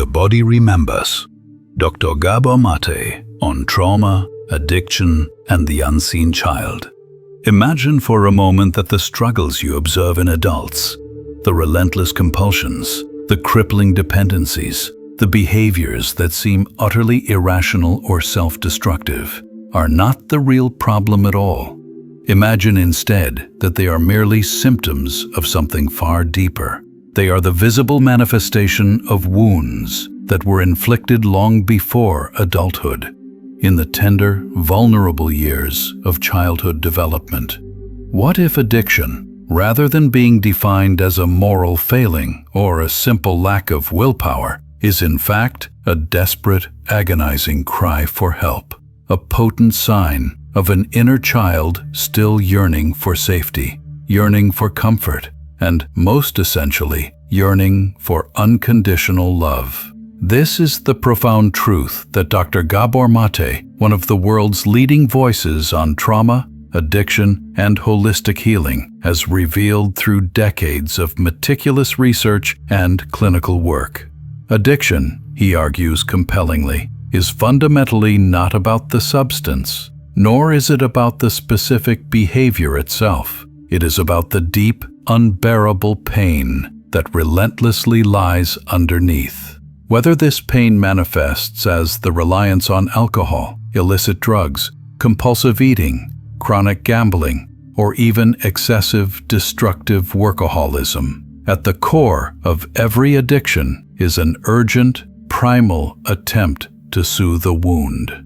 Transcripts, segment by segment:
The Body Remembers. Dr. Gabor Maté on trauma, addiction, and the unseen child. Imagine for a moment that the struggles you observe in adults, the relentless compulsions, the crippling dependencies, the behaviors that seem utterly irrational or self-destructive, are not the real problem at all. Imagine instead that they are merely symptoms of something far deeper. They are the visible manifestation of wounds that were inflicted long before adulthood, in the tender, vulnerable years of childhood development. What if addiction, rather than being defined as a moral failing or a simple lack of willpower, is in fact a desperate, agonizing cry for help, a potent sign of an inner child still yearning for safety, yearning for comfort, and most essentially, yearning for unconditional love. This is the profound truth that Dr. Gabor Maté, one of the world's leading voices on trauma, addiction, and holistic healing, has revealed through decades of meticulous research and clinical work. Addiction, he argues compellingly, is fundamentally not about the substance, nor is it about the specific behavior itself. It is about the deep, unbearable pain that relentlessly lies underneath. Whether this pain manifests as the reliance on alcohol, illicit drugs, compulsive eating, chronic gambling, or even excessive, destructive workaholism, at the core of every addiction is an urgent, primal attempt to soothe a wound.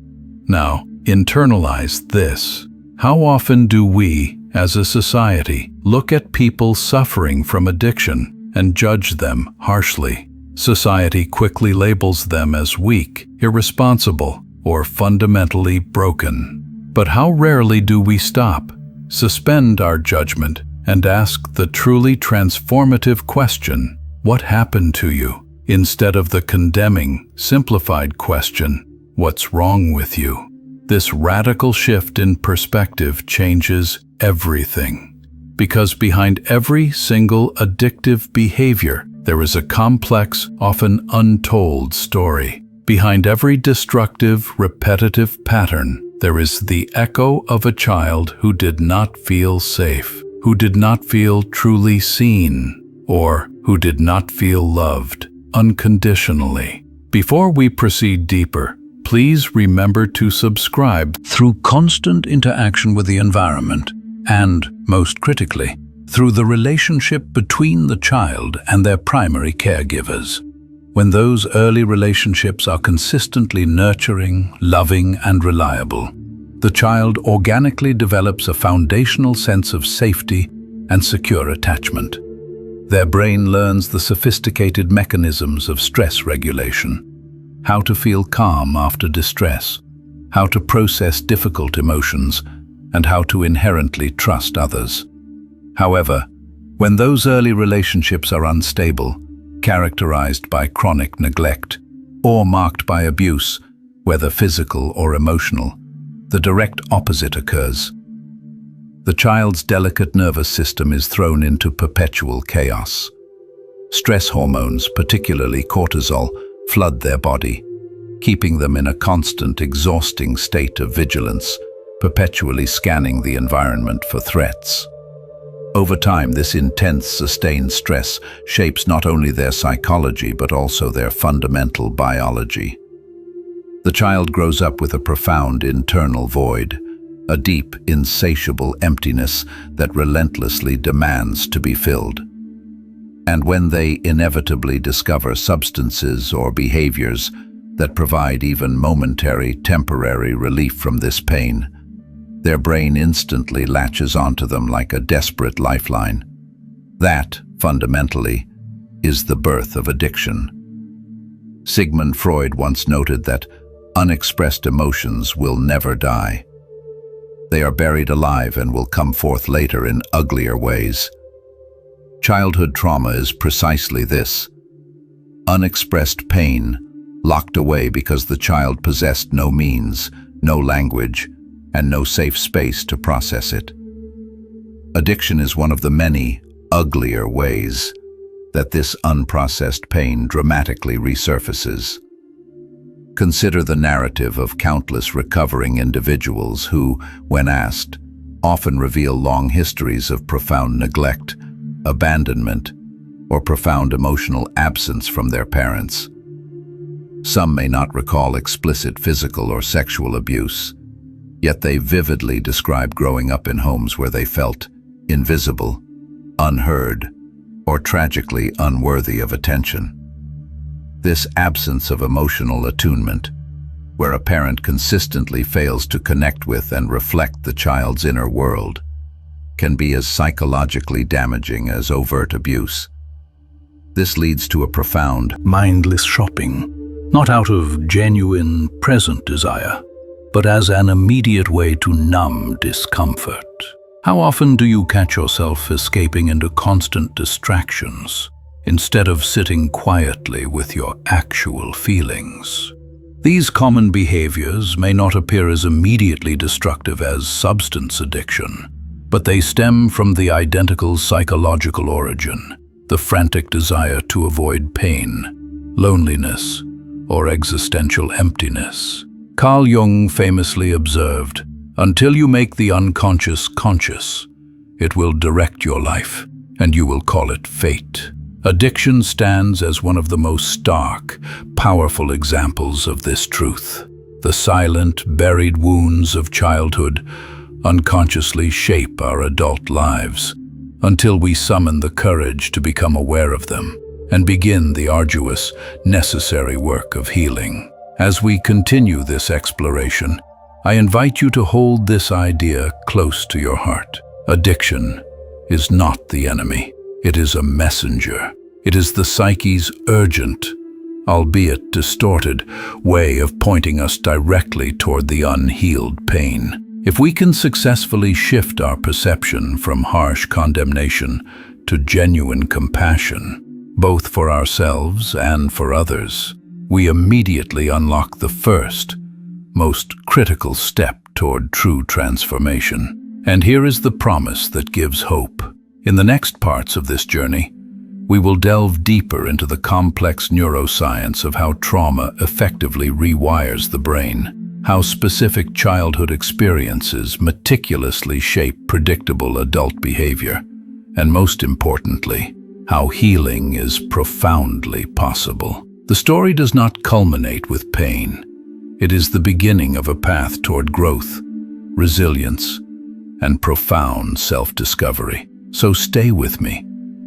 Now, internalize this. How often do we, as a society, look at people suffering from addiction and judge them harshly? Society quickly labels them as weak, irresponsible, or fundamentally broken. But how rarely do we stop, suspend our judgment, and ask the truly transformative question, "What happened to you?" instead of the condemning, simplified question, "What's wrong with you?" This radical shift in perspective changes everything. Because behind every single addictive behavior, there is a complex, often untold story. Behind every destructive, repetitive pattern, there is the echo of a child who did not feel safe, who did not feel truly seen, or who did not feel loved unconditionally. Before we proceed deeper, please remember to subscribe. Through constant interaction with the environment, and, most critically, through the relationship between the child and their primary caregivers. When those early relationships are consistently nurturing, loving, and reliable, the child organically develops a foundational sense of safety and secure attachment. Their brain learns the sophisticated mechanisms of stress regulation, how to feel calm after distress, how to process difficult emotions, and how to inherently trust others. However, when those early relationships are unstable, characterized by chronic neglect, or marked by abuse, whether physical or emotional, the direct opposite occurs. The child's delicate nervous system is thrown into perpetual chaos. Stress hormones, particularly cortisol, flood their body, keeping them in a constant, exhausting state of vigilance, perpetually scanning the environment for threats. Over time, this intense, sustained stress shapes not only their psychology but also their fundamental biology. The child grows up with a profound internal void, a deep, insatiable emptiness that relentlessly demands to be filled. And when they inevitably discover substances or behaviors that provide even momentary, temporary relief from this pain, their brain instantly latches onto them like a desperate lifeline. That, fundamentally, is the birth of addiction. Sigmund Freud once noted that unexpressed emotions will never die. They are buried alive and will come forth later in uglier ways. Childhood trauma is precisely this: unexpressed pain, locked away because the child possessed no means, no language, and no safe space to process it. Addiction is one of the many uglier ways that this unprocessed pain dramatically resurfaces. Consider the narrative of countless recovering individuals who, when asked, often reveal long histories of profound neglect, abandonment, or profound emotional absence from their parents. Some may not recall explicit physical or sexual abuse, yet they vividly describe growing up in homes where they felt invisible, unheard, or tragically unworthy of attention. This absence of emotional attunement, where a parent consistently fails to connect with and reflect the child's inner world, can be as psychologically damaging as overt abuse. This leads to a profound, mindless shopping, not out of genuine present desire, but as an immediate way to numb discomfort. How often do you catch yourself escaping into constant distractions instead of sitting quietly with your actual feelings? These common behaviors may not appear as immediately destructive as substance addiction, but they stem from the identical psychological origin, the frantic desire to avoid pain, loneliness, or existential emptiness. Carl Jung famously observed, "Until you make the unconscious conscious, it will direct your life, and you will call it fate." Addiction stands as one of the most stark, powerful examples of this truth. The silent, buried wounds of childhood unconsciously shape our adult lives, until we summon the courage to become aware of them and begin the arduous, necessary work of healing. As we continue this exploration, I invite you to hold this idea close to your heart. Addiction is not the enemy. It is a messenger. It is the psyche's urgent, albeit distorted, way of pointing us directly toward the unhealed pain. If we can successfully shift our perception from harsh condemnation to genuine compassion, both for ourselves and for others, we immediately unlock the first, most critical step toward true transformation. And here is the promise that gives hope. In the next parts of this journey, we will delve deeper into the complex neuroscience of how trauma effectively rewires the brain, how specific childhood experiences meticulously shape predictable adult behavior, and most importantly, how healing is profoundly possible. The story does not culminate with pain. It is the beginning of a path toward growth, resilience, and profound self-discovery. So stay with me,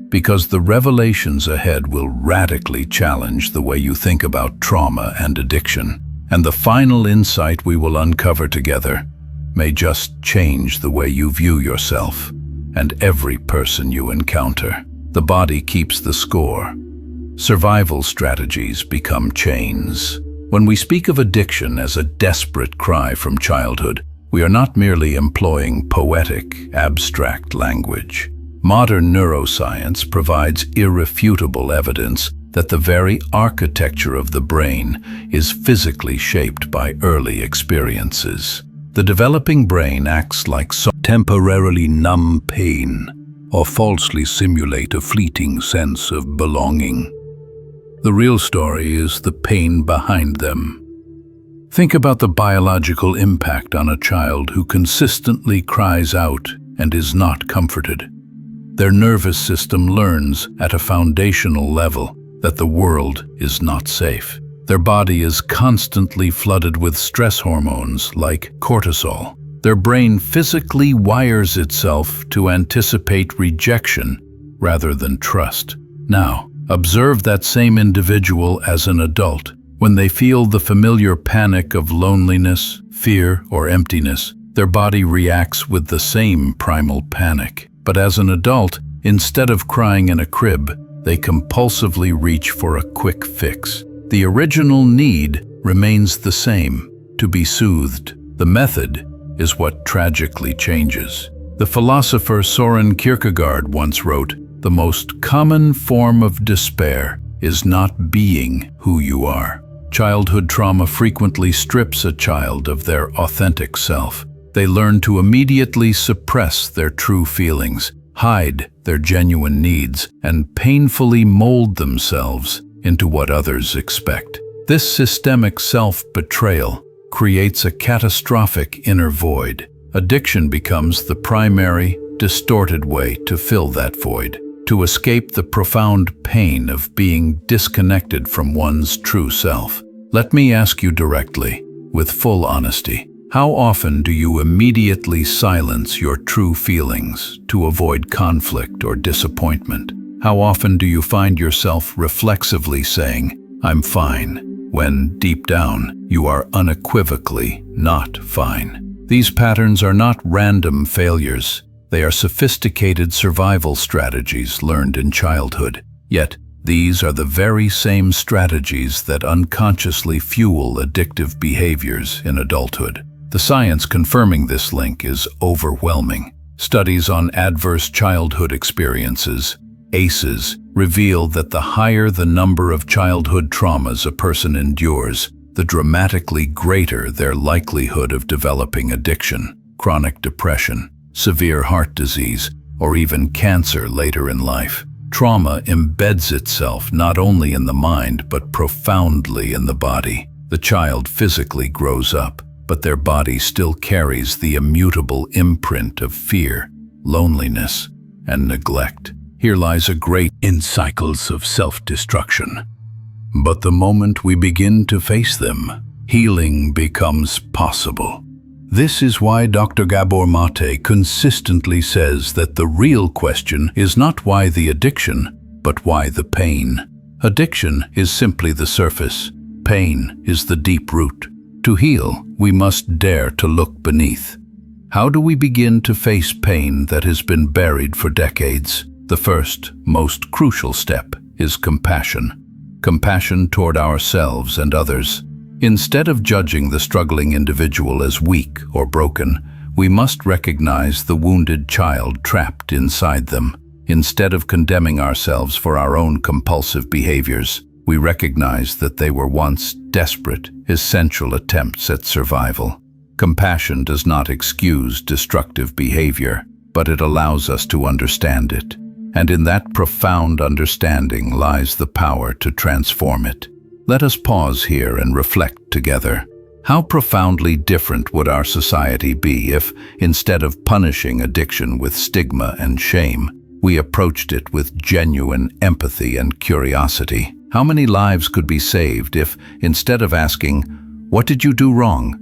because the revelations ahead will radically challenge the way you think about trauma and addiction. And the final insight we will uncover together may just change the way you view yourself and every person you encounter. The body keeps the score. Survival strategies become chains. When we speak of addiction as a desperate cry from childhood, we are not merely employing poetic, abstract language. Modern neuroscience provides irrefutable evidence that the very architecture of the brain is physically shaped by early experiences. The developing brain acts like temporarily numb pain or falsely simulate a fleeting sense of belonging. The real story is the pain behind them. Think about the biological impact on a child who consistently cries out and is not comforted. Their nervous system learns at a foundational level that the world is not safe. Their body is constantly flooded with stress hormones like cortisol. Their brain physically wires itself to anticipate rejection rather than trust. Now, observe that same individual as an adult. When they feel the familiar panic of loneliness, fear, or emptiness, their body reacts with the same primal panic. But as an adult, instead of crying in a crib, they compulsively reach for a quick fix. The original need remains the same, to be soothed. The method is what tragically changes. The philosopher Søren Kierkegaard once wrote, "The most common form of despair is not being who you are." Childhood trauma frequently strips a child of their authentic self. They learn to immediately suppress their true feelings, hide their genuine needs, and painfully mold themselves into what others expect. This systemic self-betrayal creates a catastrophic inner void. Addiction becomes the primary, distorted way to fill that void, to escape the profound pain of being disconnected from one's true self. Let me ask you directly, with full honesty, how often do you immediately silence your true feelings to avoid conflict or disappointment? How often do you find yourself reflexively saying, "I'm fine," when deep down you are unequivocally not fine? These patterns are not random failures. They are sophisticated survival strategies learned in childhood. Yet, these are the very same strategies that unconsciously fuel addictive behaviors in adulthood. The science confirming this link is overwhelming. Studies on adverse childhood experiences, ACEs, reveal that the higher the number of childhood traumas a person endures, the dramatically greater their likelihood of developing addiction, chronic depression, severe heart disease, or even cancer later in life. Trauma embeds itself not only in the mind but profoundly in the body. The child physically grows up, but their body still carries the immutable imprint of fear, loneliness, and neglect. Here lies a great in cycles of self-destruction. But the moment we begin to face them, healing becomes possible. This is why Dr. Gabor Maté consistently says that the real question is not why the addiction, but why the pain. Addiction is simply the surface. Pain is the deep root. To heal, we must dare to look beneath. How do we begin to face pain that has been buried for decades? The first, most crucial step is compassion. Compassion toward ourselves and others. Instead of judging the struggling individual as weak or broken, we must recognize the wounded child trapped inside them. Instead of condemning ourselves for our own compulsive behaviors, we recognize that they were once desperate, essential attempts at survival. Compassion does not excuse destructive behavior, but it allows us to understand it. And in that profound understanding lies the power to transform it. Let us pause here and reflect together. How profoundly different would our society be if, instead of punishing addiction with stigma and shame, we approached it with genuine empathy and curiosity? How many lives could be saved if, instead of asking, "What did you do wrong?"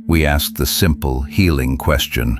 we asked the simple, healing question,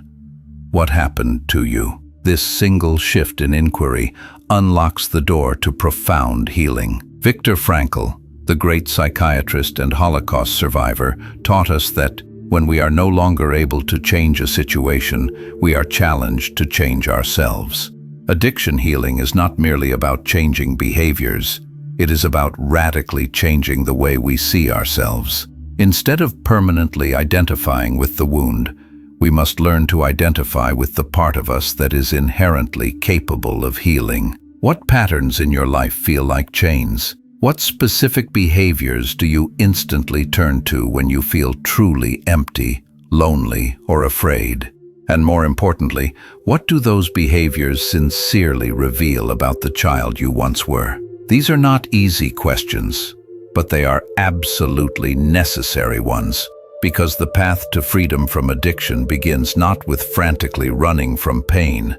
"What happened to you?" This single shift in inquiry unlocks the door to profound healing. Viktor Frankl, the great psychiatrist and Holocaust survivor, taught us that when we are no longer able to change a situation, we are challenged to change ourselves. Addiction healing is not merely about changing behaviors. It is about radically changing the way we see ourselves. Instead of permanently identifying with the wound, we must learn to identify with the part of us that is inherently capable of healing. What patterns in your life feel like chains? What specific behaviors do you instantly turn to when you feel truly empty, lonely, or afraid? And more importantly, what do those behaviors sincerely reveal about the child you once were? These are not easy questions, but they are absolutely necessary ones, because the path to freedom from addiction begins not with frantically running from pain,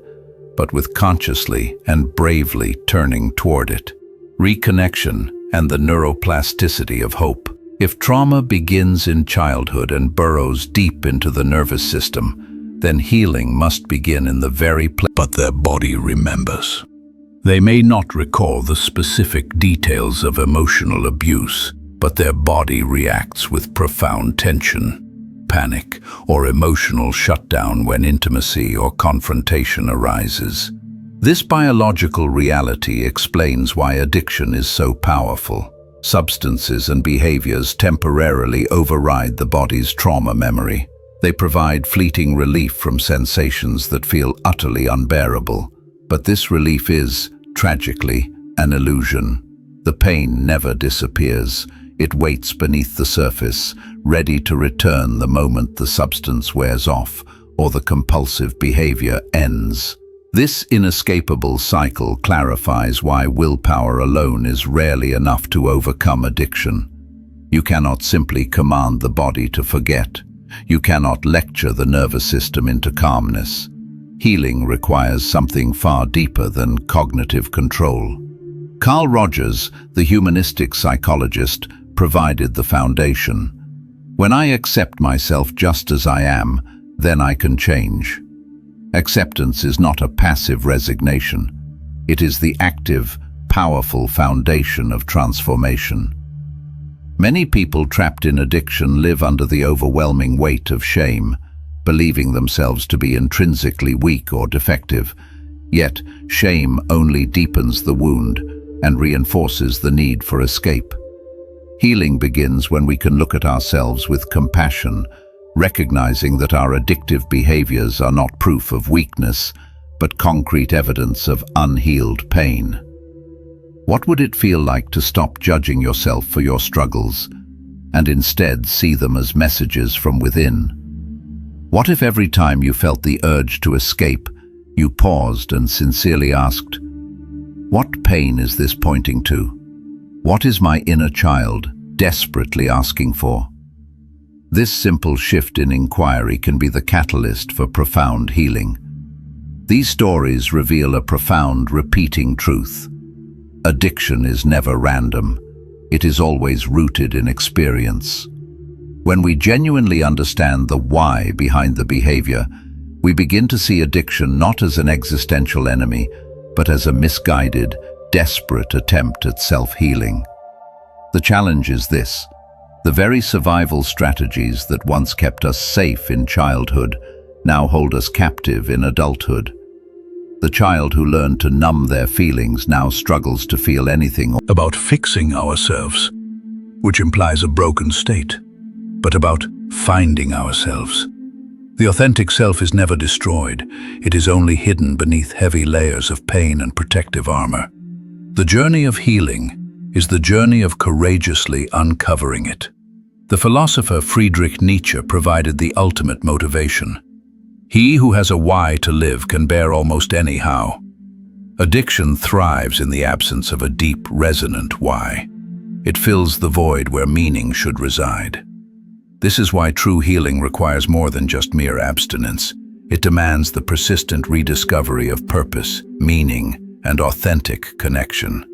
but with consciously and bravely turning toward it. Reconnection and the neuroplasticity of hope. If trauma begins in childhood and burrows deep into the nervous system, then healing must begin in the very place. But their body remembers. They may not recall the specific details of emotional abuse, but their body reacts with profound tension, panic, or emotional shutdown when intimacy or confrontation arises. This biological reality explains why addiction is so powerful. Substances and behaviors temporarily override the body's trauma memory. They provide fleeting relief from sensations that feel utterly unbearable. But this relief is, tragically, an illusion. The pain never disappears. It waits beneath the surface, ready to return the moment the substance wears off or the compulsive behavior ends. This inescapable cycle clarifies why willpower alone is rarely enough to overcome addiction. You cannot simply command the body to forget. You cannot lecture the nervous system into calmness. Healing requires something far deeper than cognitive control. Carl Rogers, the humanistic psychologist, provided the foundation. When I accept myself just as I am, then I can change. Acceptance is not a passive resignation. It is the active, powerful foundation of transformation. Many people trapped in addiction live under the overwhelming weight of shame, believing themselves to be intrinsically weak or defective. Yet, shame only deepens the wound and reinforces the need for escape. Healing begins when we can look at ourselves with compassion, recognizing that our addictive behaviors are not proof of weakness, but concrete evidence of unhealed pain. What would it feel like to stop judging yourself for your struggles and instead see them as messages from within? What if every time you felt the urge to escape, you paused and sincerely asked, "What pain is this pointing to? What is my inner child desperately asking for?" This simple shift in inquiry can be the catalyst for profound healing. These stories reveal a profound, repeating truth. Addiction is never random. It is always rooted in experience. When we genuinely understand the why behind the behavior, we begin to see addiction not as an existential enemy, but as a misguided, desperate attempt at self-healing. The challenge is this: the very survival strategies that once kept us safe in childhood now hold us captive in adulthood. The child who learned to numb their feelings now struggles to feel anything About fixing ourselves, which implies a broken state, but about finding ourselves. The authentic self is never destroyed. It is only hidden beneath heavy layers of pain and protective armor. The journey of healing is the journey of courageously uncovering it. The philosopher Friedrich Nietzsche provided the ultimate motivation. He who has a why to live can bear almost any how. Addiction thrives in the absence of a deep, resonant why. It fills the void where meaning should reside. This is why true healing requires more than just mere abstinence. It demands the persistent rediscovery of purpose, meaning, and authentic connection.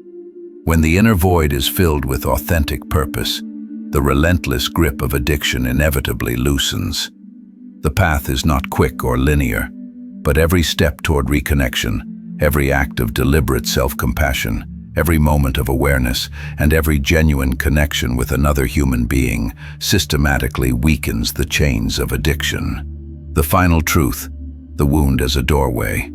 When the inner void is filled with authentic purpose, the relentless grip of addiction inevitably loosens. The path is not quick or linear, but every step toward reconnection, every act of deliberate self-compassion, every moment of awareness, and every genuine connection with another human being systematically weakens the chains of addiction. The final truth: the wound as a doorway.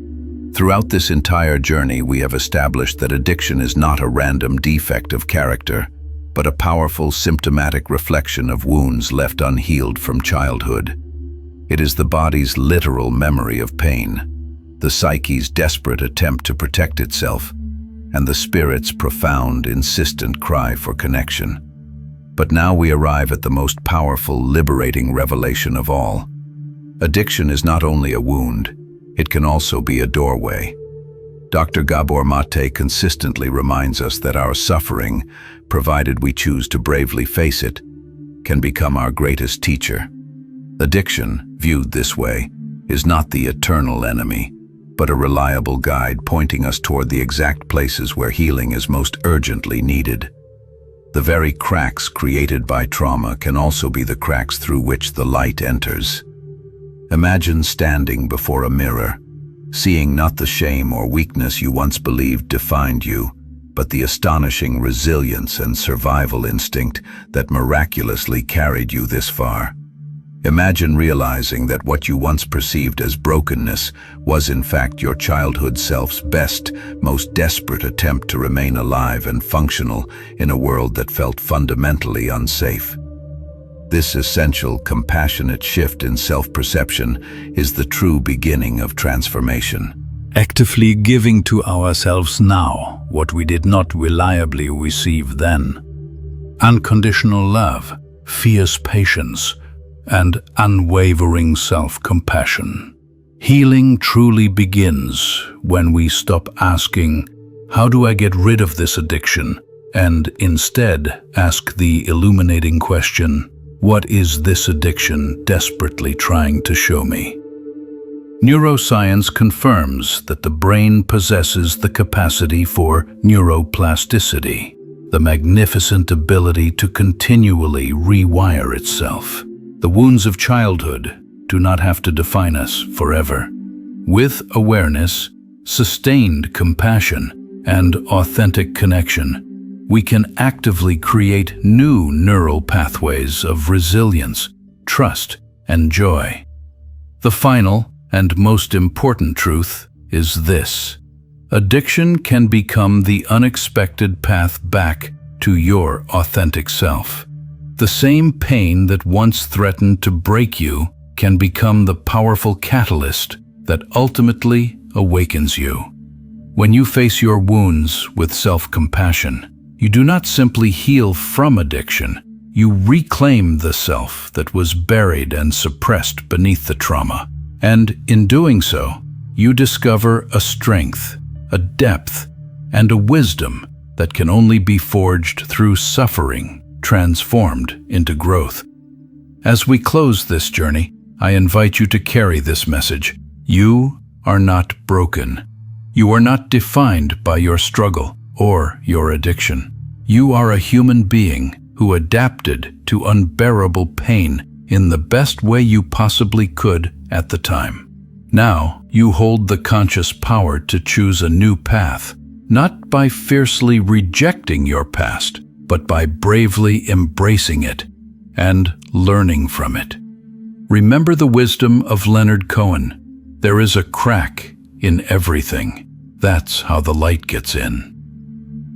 Throughout this entire journey, we have established that addiction is not a random defect of character, but a powerful symptomatic reflection of wounds left unhealed from childhood. It is the body's literal memory of pain, the psyche's desperate attempt to protect itself, and the spirit's profound, insistent cry for connection. But now we arrive at the most powerful, liberating revelation of all. Addiction is not only a wound, it can also be a doorway. Dr. Gabor Maté consistently reminds us that our suffering, provided we choose to bravely face it, can become our greatest teacher. Addiction, viewed this way, is not the eternal enemy, but a reliable guide pointing us toward the exact places where healing is most urgently needed. The very cracks created by trauma can also be the cracks through which the light enters. Imagine standing before a mirror, seeing not the shame or weakness you once believed defined you, but the astonishing resilience and survival instinct that miraculously carried you this far. Imagine realizing that what you once perceived as brokenness was in fact your childhood self's best, most desperate attempt to remain alive and functional in a world that felt fundamentally unsafe. This essential, compassionate shift in self-perception is the true beginning of transformation. Actively giving to ourselves now what we did not reliably receive then. Unconditional love, fierce patience, and unwavering self-compassion. Healing truly begins when we stop asking, "How do I get rid of this addiction?" and instead ask the illuminating question, "What is this addiction desperately trying to show me?" Neuroscience confirms that the brain possesses the capacity for neuroplasticity, the magnificent ability to continually rewire itself. The wounds of childhood do not have to define us forever. With awareness, sustained compassion, and authentic connection, we can actively create new neural pathways of resilience, trust, and joy. The final and most important truth is this: addiction can become the unexpected path back to your authentic self. The same pain that once threatened to break you can become the powerful catalyst that ultimately awakens you. When you face your wounds with self-compassion, you do not simply heal from addiction, you reclaim the self that was buried and suppressed beneath the trauma. And in doing so, you discover a strength, a depth, and a wisdom that can only be forged through suffering, transformed into growth. As we close this journey, I invite you to carry this message. You are not broken. You are not defined by your struggle or your addiction. You are a human being who adapted to unbearable pain in the best way you possibly could at the time. Now, you hold the conscious power to choose a new path, not by fiercely rejecting your past, but by bravely embracing it and learning from it. Remember the wisdom of Leonard Cohen: there is a crack in everything. That's how the light gets in.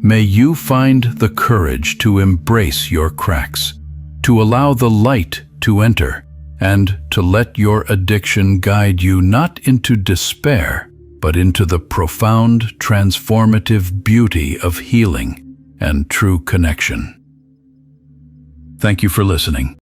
May you find the courage to embrace your cracks, to allow the light to enter, and to let your addiction guide you not into despair, but into the profound, transformative beauty of healing and true connection. Thank you for listening.